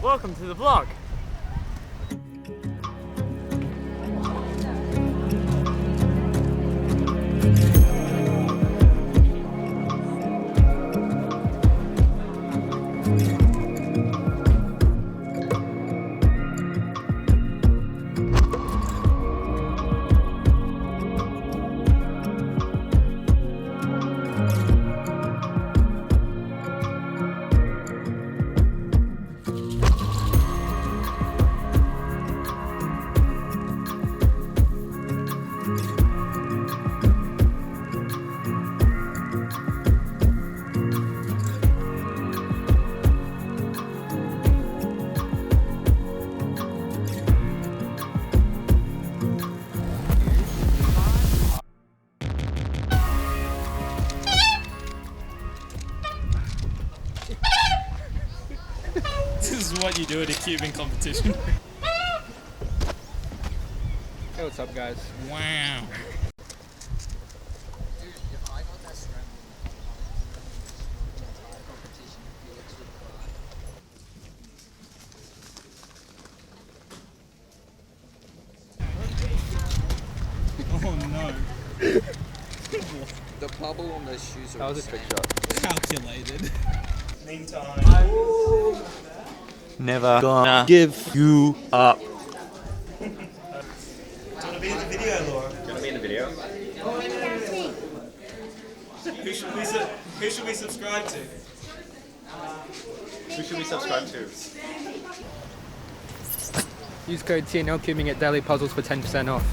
Welcome to the vlog. This is what you do at a cubing competition. Hey, what's up, guys? Wow. Oh no. The bubble on those shoes are That was a trick shot. Calculated. Meantime, Never gonna give you up. do you want to be in the video, Laura? Do you want to be in the video? Who should we subscribe to? Who should we subscribe to? Use code TNLCubing at Daily Puzzles for 10% off.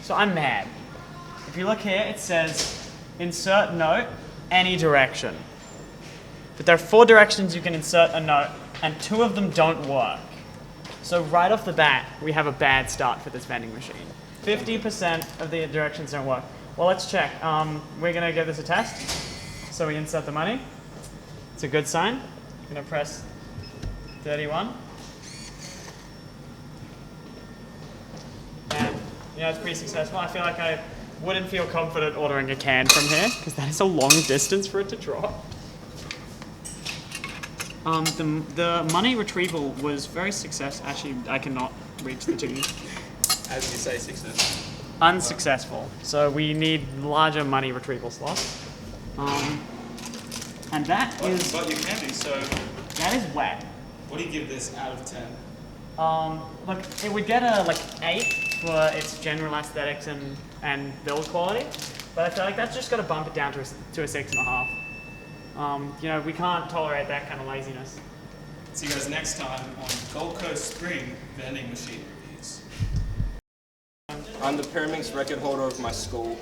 So I'm mad. If you look here, it says insert note any direction. But there are 4 directions you can insert a note, and 2 of them don't work. So right off the bat, we have a bad start for this vending machine. 50% of the directions don't work. Well, let's check. We're gonna give this a test. So we insert the money. It's a good sign. I'm gonna press 31. And yeah, it's pretty successful. I feel like I wouldn't feel confident ordering a can from here because that is a long distance for it to drop. The money retrieval was very successful. Actually, I cannot reach the 2. As you say, success. Unsuccessful. So we need larger money retrieval slots. And that is But you can do so. that is wet. What do you give this out of 10? Look, it would get a 8 for its general aesthetics and build quality, but I feel like that's just got to bump it down to a 6.5. You know, we can't tolerate that kind of laziness. See you guys next time on Gold Coast Spring vending machine reviews. I'm the Pyraminx record holder of my school.